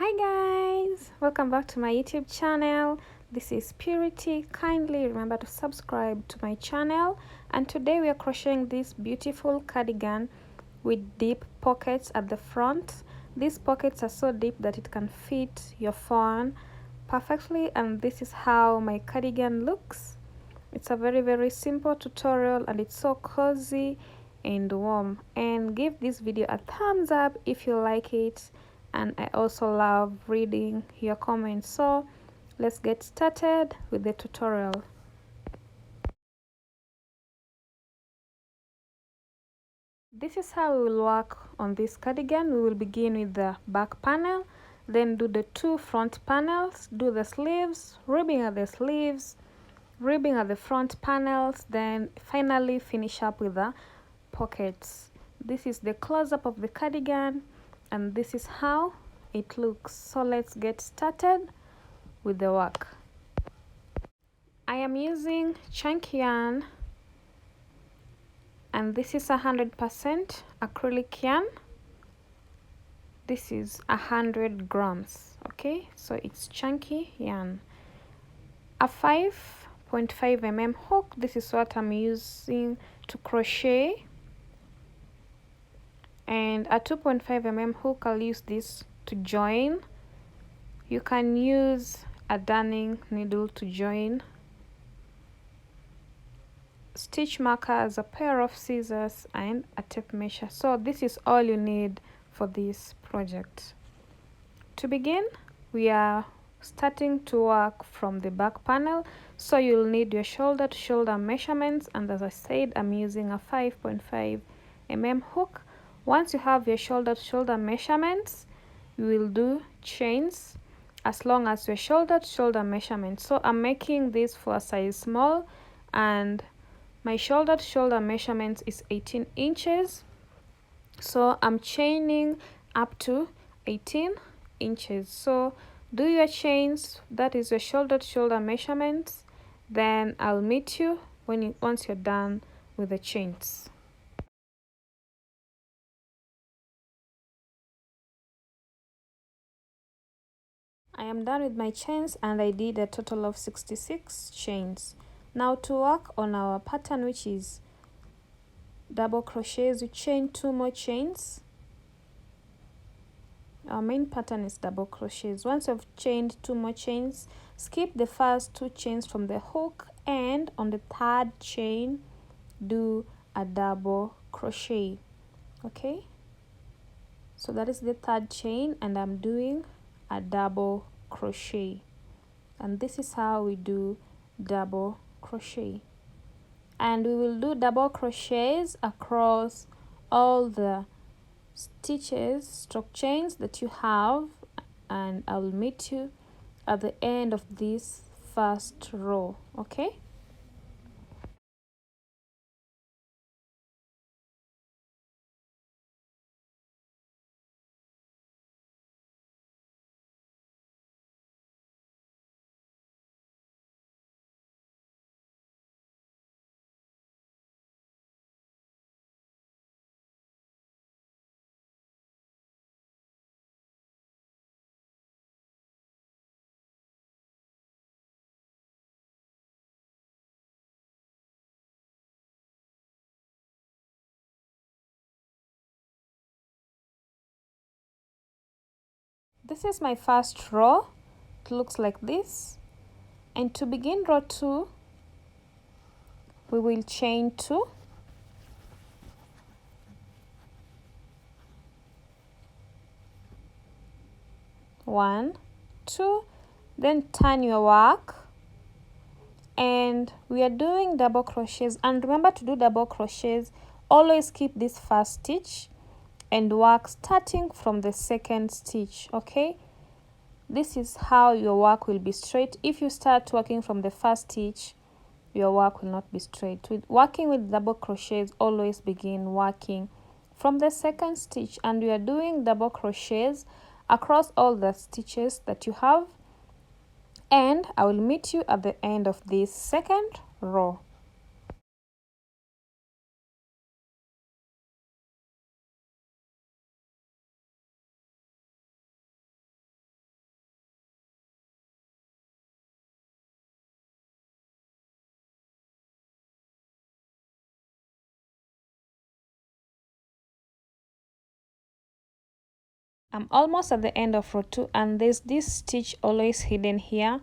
Hi guys, welcome back to my YouTube channel. This is Purity. Kindly remember to subscribe to my channel. And today we are crocheting this beautiful cardigan with deep pockets at the front. These pockets are so deep that it can fit your phone perfectly, and this is how my cardigan looks. It's a very simple tutorial and it's so cozy and warm. And give this video a thumbs up if you like it, and I also love reading your comments. So let's get started with the tutorial. This is how we will work on this cardigan. We will begin with the back panel, then do the two front panels, do the sleeves, ribbing at the sleeves, ribbing at the front panels, then finally finish up with the pockets. This is the close-up of the cardigan and this is how it looks. So let's get started with the work. I am using chunky yarn and this is 100% acrylic yarn. This is 100 grams. Okay, so it's chunky yarn. A 5.5 mm hook. This is what I'm using to crochet, and a 2.5 mm hook. I'll use this to join. You can use a darning needle to join, stitch markers, a pair of scissors and a tape measure. So this is all you need for this project. To begin, we are starting to work from the back panel, so you'll need your shoulder to shoulder measurements, and as I said, I'm using a 5.5 mm hook. Once you have your shoulder to shoulder measurements, you will do chains as long as your shoulder to shoulder measurement. So I'm making this for a size small and my shoulder to shoulder measurement is 18 inches. So I'm chaining up to 18 inches. So do your chains, that is your shoulder to shoulder measurements. Then I'll meet you once you're done with the chains. I am done with my chains and I did a total of 66 chains. Now to work on our pattern, which is double crochets, you chain 2 more chains. Our main pattern is double crochets. Once you've chained 2 more chains, skip the first 2 chains from the hook, and on the third chain do a double crochet. Okay, so that is the third chain and I'm doing a double crochet, and this is how we do double crochet. And we will do double crochets across all the stitches, stroke chains that you have, and I will meet you at the end of this first row. Okay, this is my first row. It looks like this, and to begin row 2 we will chain 2, one, 2, then turn your work, and we are doing double crochets. And remember to do double crochets, always keep this first stitch and work starting from the second stitch. Okay, this is how your work will be straight. If you start working from the first stitch, your work will not be straight. With working with double crochets, always begin working from the second stitch, and we are doing double crochets across all the stitches that you have, and I will meet you at the end of this second row. I'm almost at the end of row 2 and there's this stitch always hidden here.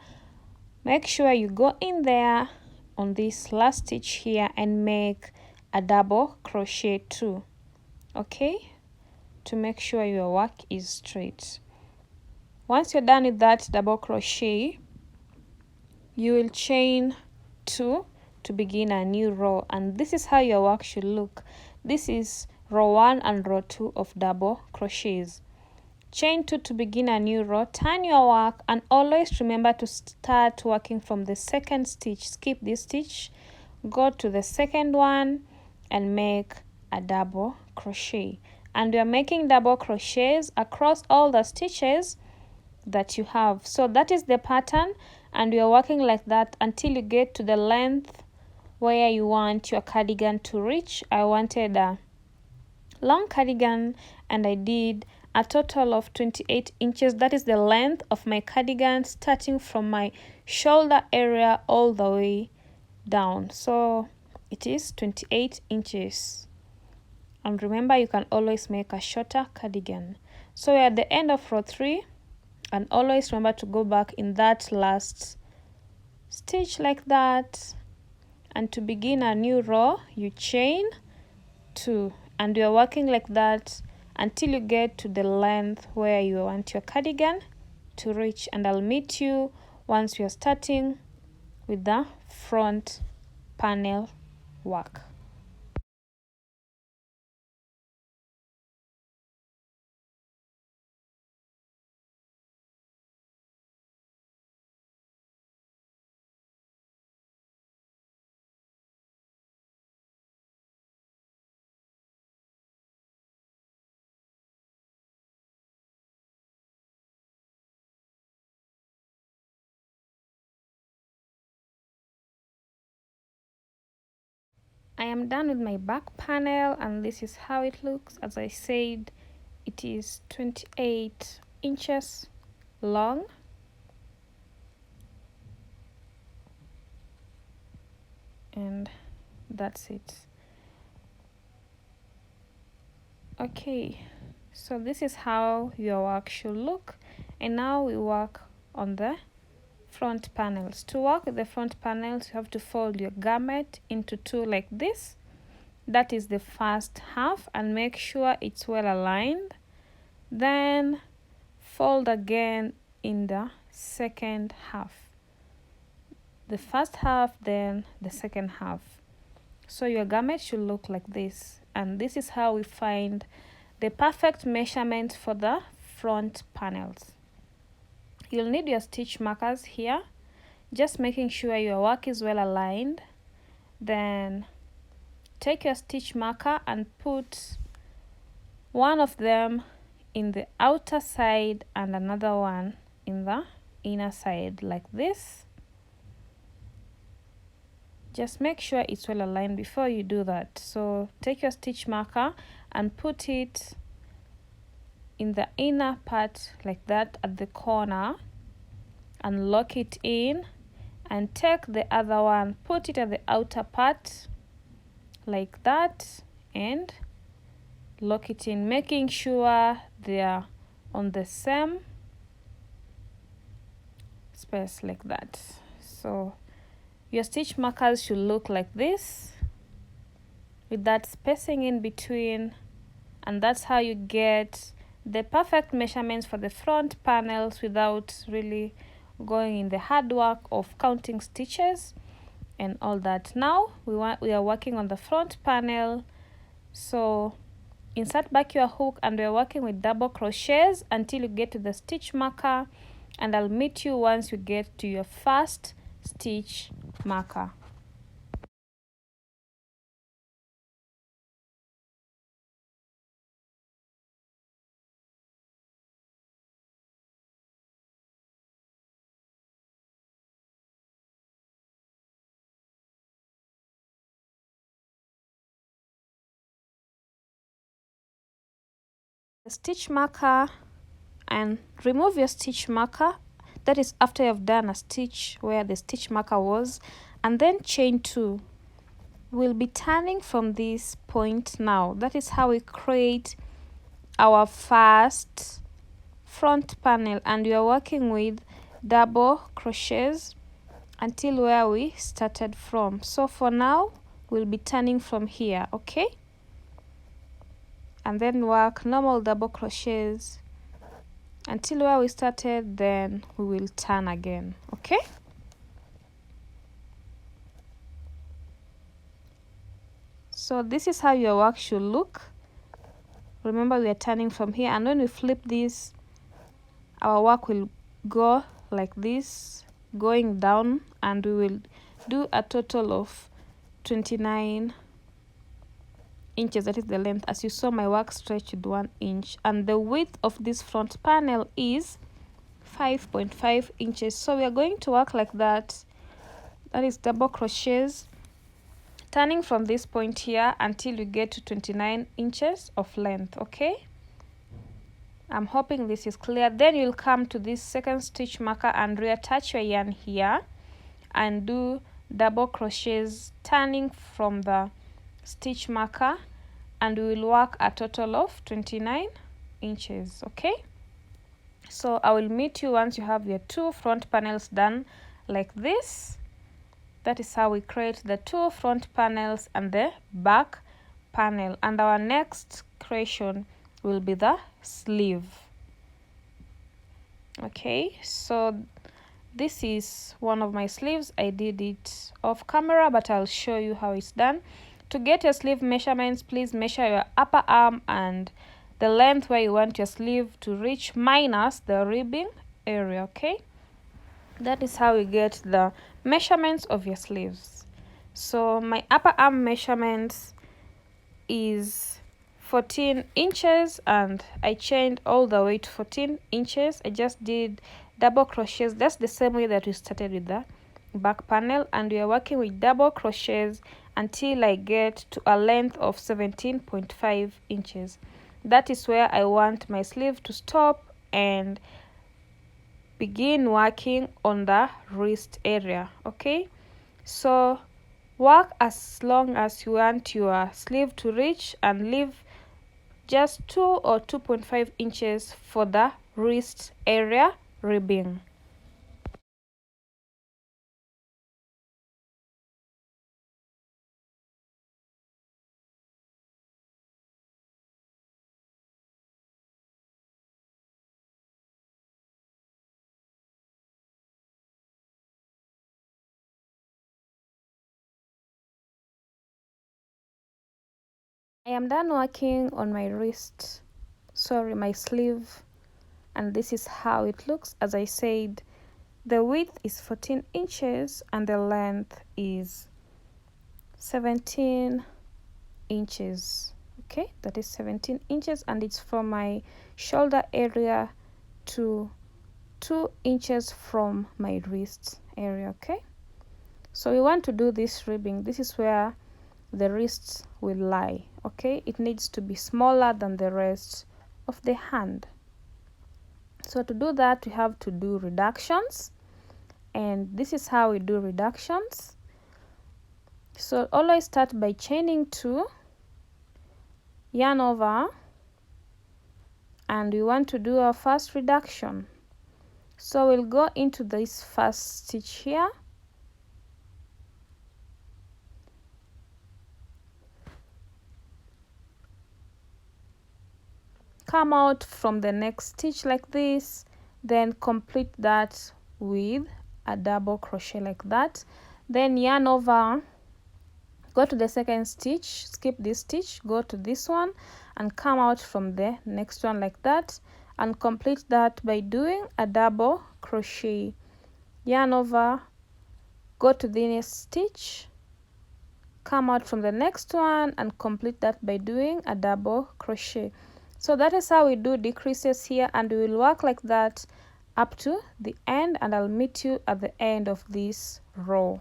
Make sure you go in there on this last stitch here and make a double crochet 2, okay, to make sure your work is straight. Once you're done with that double crochet, you will chain 2 to begin a new row, and this is how your work should look. This is row 1 and row 2 of double crochets. Chain 2 to begin a new row, turn your work, and always remember to start working from the second stitch. Skip this stitch, go to the second one and make a double crochet. And we are making double crochets across all the stitches that you have. So that is the pattern, and we are working like that until you get to the length where you want your cardigan to reach. I wanted a long cardigan and I did a total of 28 inches. That is the length of my cardigan, starting from my shoulder area all the way down. So it is 28 inches. And remember, you can always make a shorter cardigan. So we're at the end of row 3, and always remember to go back in that last stitch like that. And to begin a new row, you chain 2, and you're working like that until you get to the length where you want your cardigan to reach. And I'll meet you once we are starting with the front panel work. I am done with my back panel, and this is how it looks. As I said, it is 28 inches long. And that's it. Okay, so this is how your work should look. And now we work on the front panels. To work with the front panels, you have to fold your garment into 2 like this. That is the first half, and make sure it's well aligned. Then fold again in the second half. The first half, then the second half. So your garment should look like this, and this is how we find the perfect measurement for the front panels. You'll need your stitch markers here, just making sure your work is well aligned. Then take your stitch marker and put one of them in the outer side and another one in the inner side like this. Just make sure it's well aligned before you do that. So take your stitch marker and put it in the inner part like that at the corner and lock it in, and take the other one, put it at the outer part like that and lock it in, making sure they are on the same space like that. So your stitch markers should look like this with that spacing in between, and that's how you get the perfect measurements for the front panels without really going in the hard work of counting stitches and all that. Now we are working on the front panel. So insert back your hook, and we're working with double crochets until you get to the stitch marker, and I'll meet you once you get to your first stitch marker. The stitch marker, and remove your stitch marker. That is after you've done a stitch where the stitch marker was, and then chain 2. We'll be turning from this point now. That is how we create our first front panel, and we are working with double crochets until where we started from. So for now we'll be turning from here, okay, and then work normal double crochets until where we started, then we will turn again, okay. So this is how your work should look. Remember, we are turning from here, and when we flip this, our work will go like this, going down, and we will do a total of 29 inches. That is the length. As you saw, my work stretched 1 inch, and the width of this front panel is 5.5 inches. So we are going to work like that. That is double crochets, turning from this point here until you get to 29 inches of length, okay. I'm hoping this is clear. Then you'll come to this second stitch marker and reattach your yarn here and do double crochets, turning from the stitch marker, and we will work a total of 29 inches, okay. So I will meet you once you have your 2 front panels done like this. That is how we create the 2 front panels and the back panel, and our next creation will be the sleeve. Okay, so this is one of my sleeves. I did it off camera, but I'll show you how it's done. To get your sleeve measurements, please measure your upper arm and the length where you want your sleeve to reach minus the ribbing area, okay. That is how we get the measurements of your sleeves. So my upper arm measurements is 14 inches, and I chained all the way to 14 inches. I just did double crochets. That's the same way that we started with the back panel, and we are working with double crochets until I get to a length of 17.5 inches. That is where I want my sleeve to stop and begin working on the wrist area, okay. So work as long as you want your sleeve to reach, and leave just 2 or 2.5 inches for the wrist area ribbing. I am done working on my my sleeve, and this is how it looks. As I said, the width is 14 inches and the length is 17 inches, okay. That is 17 inches, and it's from my shoulder area to 2 inches from my wrist area, okay. So we want to do this ribbing. This is where the wrist will lie, okay. It needs to be smaller than the rest of the hand. So to do that, we have to do reductions, and this is how we do reductions. So always start by chaining 2, yarn over, and we want to do our first reduction. So we'll go into this first stitch here, come out from the next stitch like this, then complete that with a double crochet like that, then yarn over, go to the second stitch, skip this stitch, go to this one and come out from the next one like that, and complete that by doing a double crochet, yarn over, go to the next stitch, come out from the next one and complete that by doing a double crochet. So that is how we do decreases here, and we will work like that up to the end, and I'll meet you at the end of this row.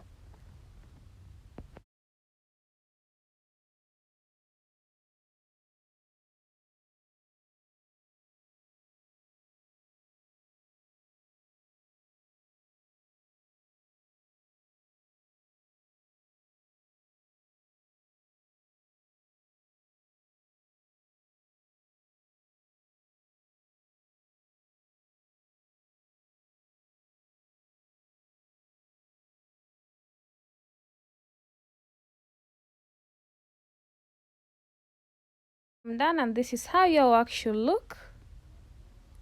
I'm done, and this is how your work should look.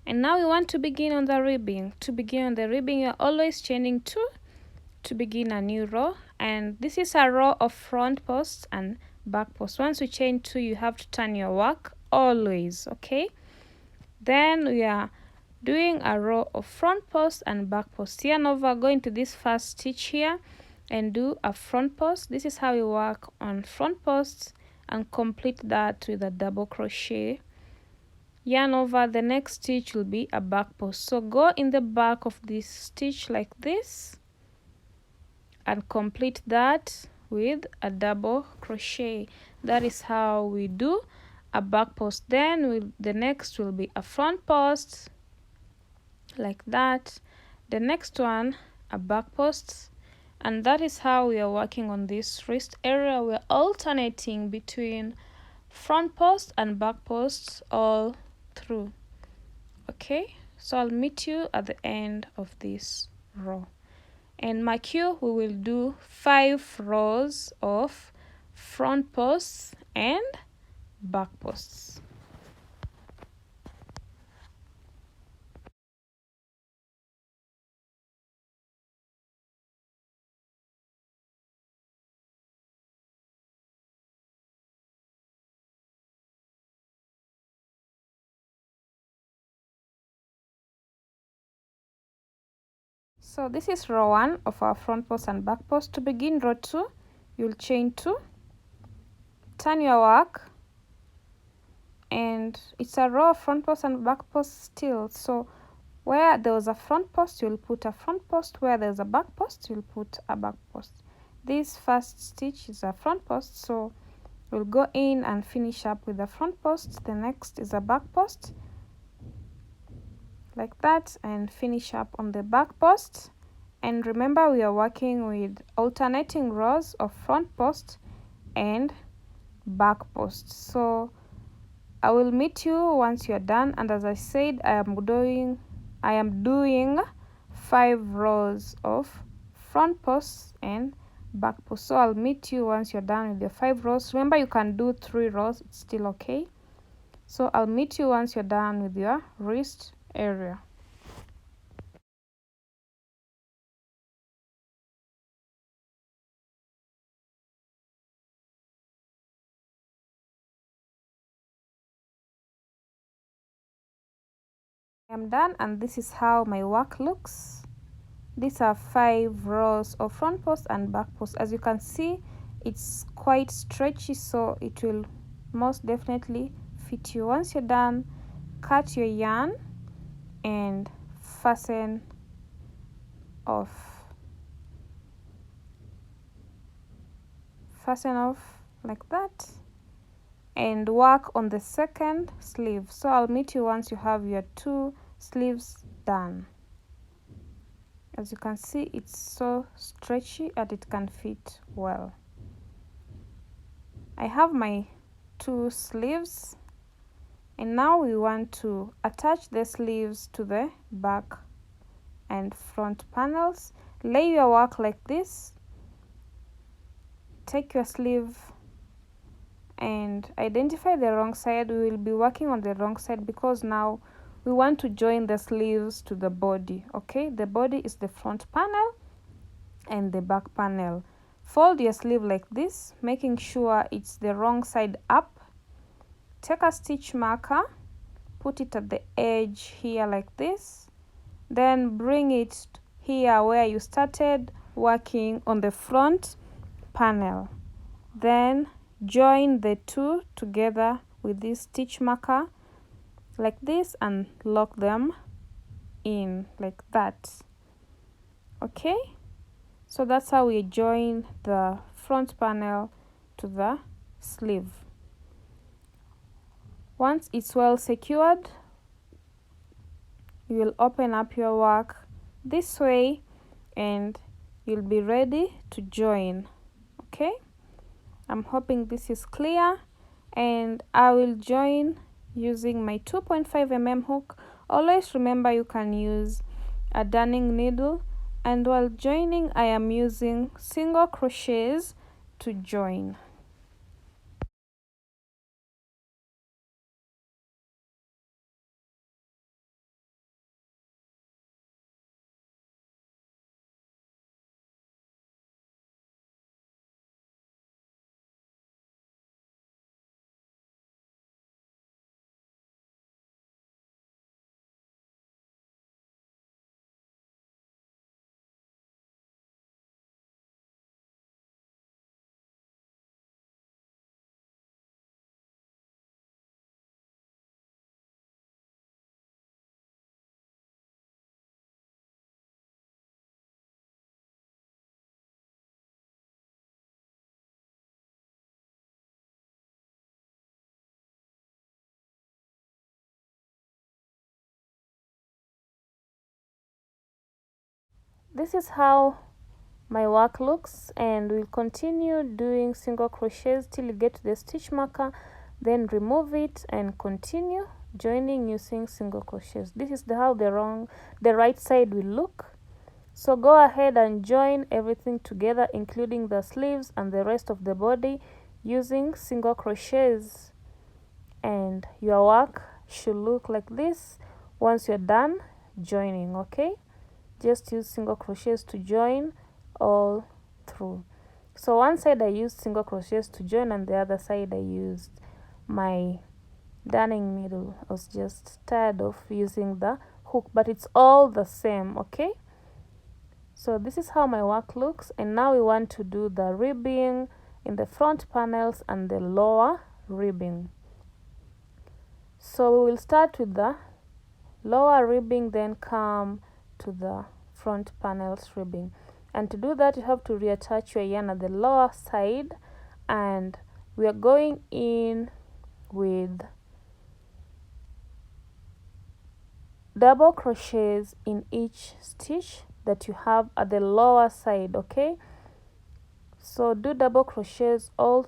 And now we want to begin on the ribbing. To begin on the ribbing, you're always chaining 2 to begin a new row, and this is a row of front posts and back posts. Once you chain 2, you have to turn your work always, okay? Then we are doing a row of front posts and back posts. Yarn over, go into this first stitch here and do a front post. This is how we work on front posts, and complete that with a double crochet. Yarn over, the next stitch will be a back post. So go in the back of this stitch like this and complete that with a double crochet. That is how we do a back post. Then the next will be a front post like that. The next one a back post, and that is how we are working on this wrist area. We're alternating between front post and back posts all through. Okay, so I'll meet you at the end of this row, and mark you, we will do 5 rows of front posts and back posts. So this is row 1 of our front post and back post. To begin row 2, you'll chain 2, turn your work, and it's a row of front post and back post still. So where there was a front post, you'll put a front post. Where there's a back post, you'll put a back post. This first stitch is a front post, so we'll go in and finish up with the front post. The next is a back post like that, and finish up on the back post. And remember, we are working with alternating rows of front post and back post. So I will meet you once you're done, and as I said, I am doing 5 rows of front posts and back posts. So I'll meet you once you're done with your 5 rows. Remember, you can do 3 rows, it's still okay. So I'll meet you once you're done with your wrist area. I'm done, and this is how my work looks. These are 5 rows of front post and back post. As you can see, it's quite stretchy, so it will most definitely fit you. Once you're done, cut your yarn and fasten off. Fasten off like that, and work on the second sleeve. So I'll meet you once you have your 2 sleeves done. As you can see, it's so stretchy and it can fit well. I have my 2 sleeves, and now we want to attach the sleeves to the back and front panels. Lay your work like this. Take your sleeve and identify the wrong side. We will be working on the wrong side because now we want to join the sleeves to the body. Okay, the body is the front panel and the back panel. Fold your sleeve like this, making sure it's the wrong side up. Take a stitch marker, put it at the edge here like this, then bring it here where you started working on the front panel. Then join the 2 together with this stitch marker like this and lock them in like that. Okay, so that's how we join the front panel to the sleeve. Once it's well secured, you will open up your work this way and you'll be ready to join. Okay, I'm hoping this is clear, and I will join using my 2.5 mm hook. Always remember, you can use a darning needle, and while joining I am using single crochets to join. This is how my work looks, and we'll continue doing single crochets till you get to the stitch marker, then remove it and continue joining using single crochets. This is how the right side will look. So go ahead and join everything together, including the sleeves and the rest of the body, using single crochets, and your work should look like this once you're done joining. Okay, just use single crochets to join all through. So one side I used single crochets to join, and the other side I used my darning needle. I was just tired of using the hook, but it's all the same. Okay, so this is how my work looks, and now we want to do the ribbing in the front panels and the lower ribbing. So we will start with the lower ribbing, then come to the front panels ribbing. And to do that, you have to reattach your yarn at the lower side, and we are going in with double crochets in each stitch that you have at the lower side. Okay, so do double crochets all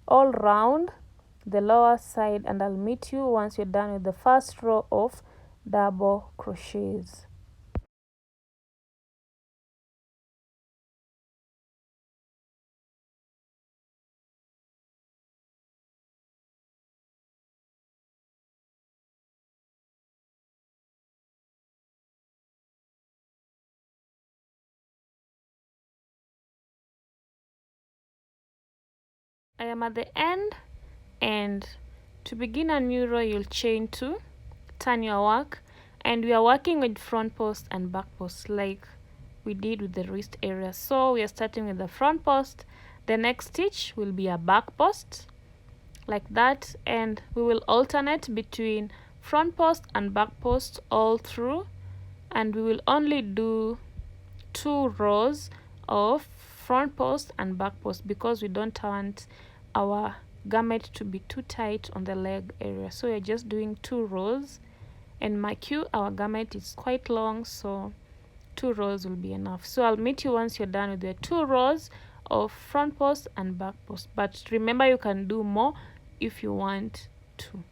round the lower side, and I'll meet you once you're done with the first row of double crochets. I am at the end, and to begin a new row you'll chain 2, turn your work, and we are working with front post and back post like we did with the wrist area. So we are starting with the front post, the next stitch will be a back post like that, and we will alternate between front post and back post all through, and we will only do 2 rows of front post and back post because we don't want our garment to be too tight on the leg area. So we're just doing 2 rows, and mark you, our garment is quite long, so 2 rows will be enough. So I'll meet you once you're done with the 2 rows of front post and back post, but remember you can do more if you want to.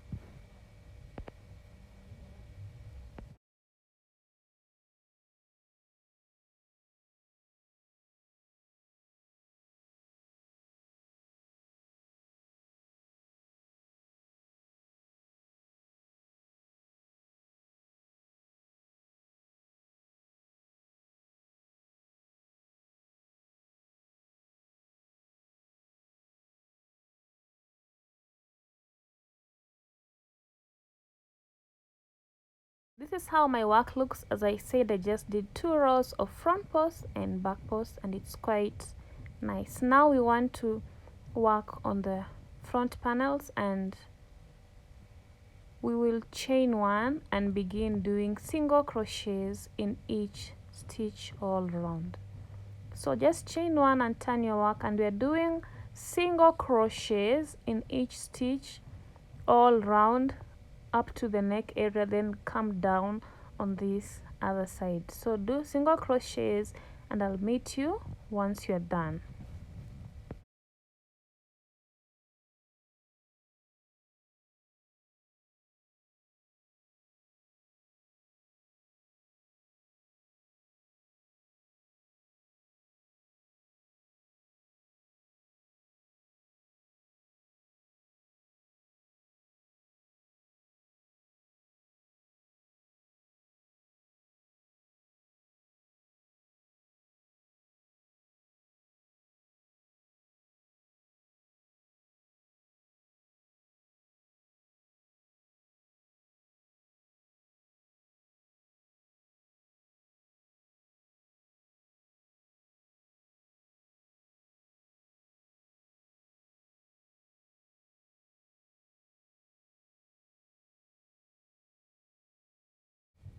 This is how my work looks. As I said, I just did 2 rows of front post and back post, and it's quite nice. Now we want to work on the front panels, and we will chain 1 and begin doing single crochets in each stitch all around. So just chain 1 and turn your work, and we are doing single crochets in each stitch all round up to the neck area, then come down on this other side. So do single crochets, and I'll meet you once you're done.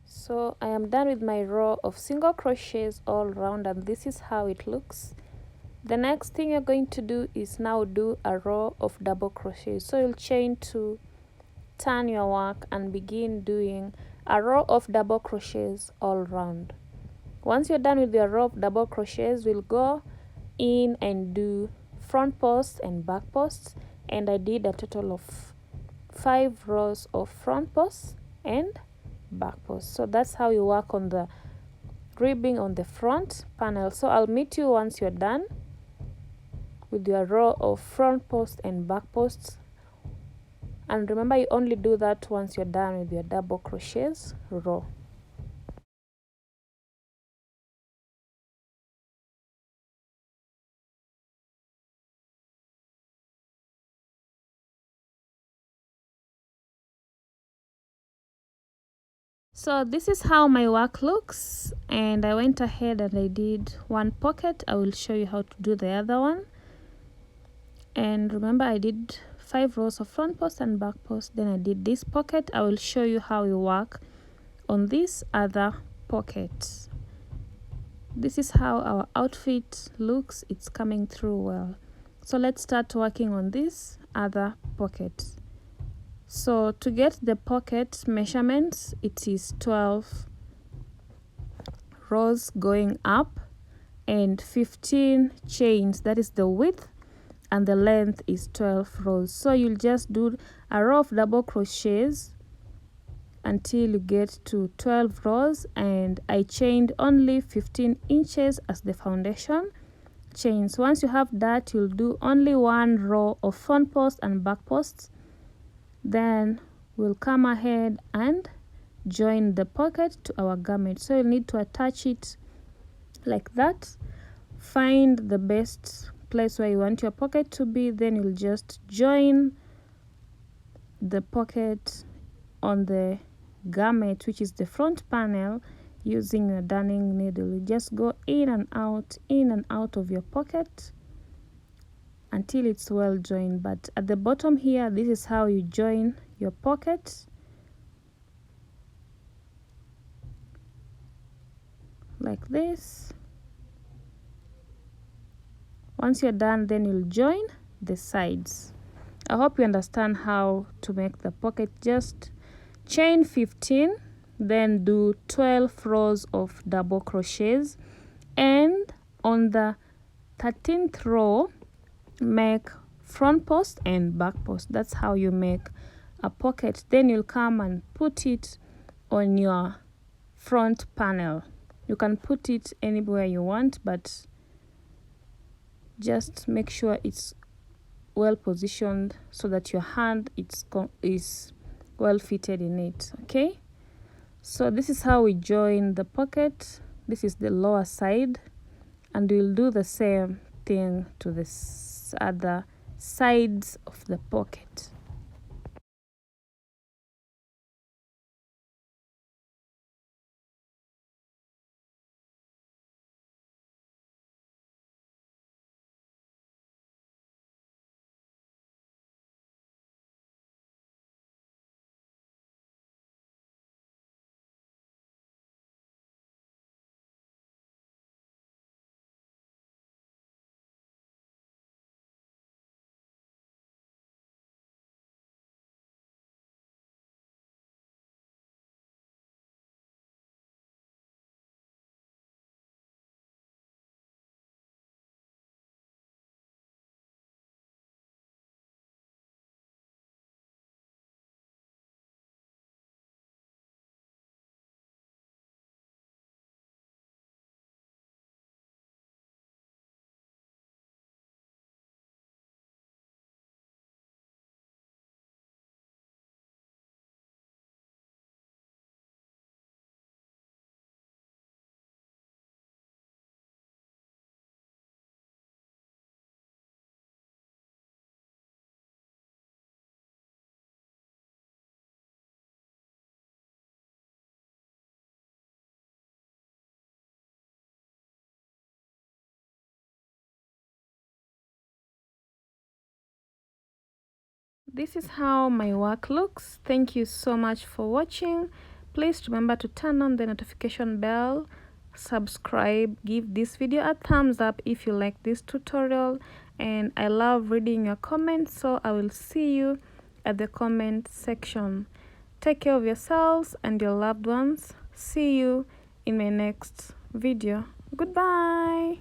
So I am done with my row of single crochets all around, and this is how it looks. The next thing you're going to do is now do a row of double crochets. So you'll chain 2, turn your work, and begin doing a row of double crochets all around. Once you're done with your row of double crochets, we'll go in and do front posts and back posts, and I did a total of 5 rows of front posts and back posts. So that's how you work on the ribbing on the front panel. So I'll meet you once you're done with your row of front posts and back posts, and remember you only do that once you're done with your double crochets row. So this is how my work looks, and I went ahead and I did one pocket. I will show you how to do the other one. And remember, I did 5 rows of front post and back post, then I did this pocket. I will show you how you work on this other pocket. This is how our outfit looks. It's coming through well. So let's start working on this other pocket. So to get the pocket measurements, it is 12 rows going up and 15 chains. That is the width, and the length is 12 rows. So you'll just do a row of double crochets until you get to 12 rows, and I chained only 15 inches as the foundation chains. Once you have that, you'll do only 1 row of front post and back posts. Then we'll come ahead and join the pocket to our garment. So you'll need to attach it like that. Find the best place where you want your pocket to be, then you'll just join the pocket on the garment, which is the front panel, using your darning needle. You just go in and out of your pocket until it's well joined. But at the bottom here, this is how you join your pocket, like this. Once you're done, then you'll join the sides. I hope you understand how to make the pocket. Just chain 15, then do 12 rows of double crochets, and on the 13th row make front post and back post. That's how you make a pocket. Then you'll come and put it on your front panel. You can put it anywhere you want, but just make sure it's well positioned so that your hand is well fitted in it. Okay, so this is how we join the pocket. This is the lower side, and we'll do the same thing to the other sides of the pocket. This is how my work looks. Thank you so much for watching. Please remember to turn on the notification bell, subscribe, give this video a thumbs up if you like this tutorial, and I love reading your comments, so I will see you at the comment section. Take care of yourselves and your loved ones. See you in my next video. Goodbye.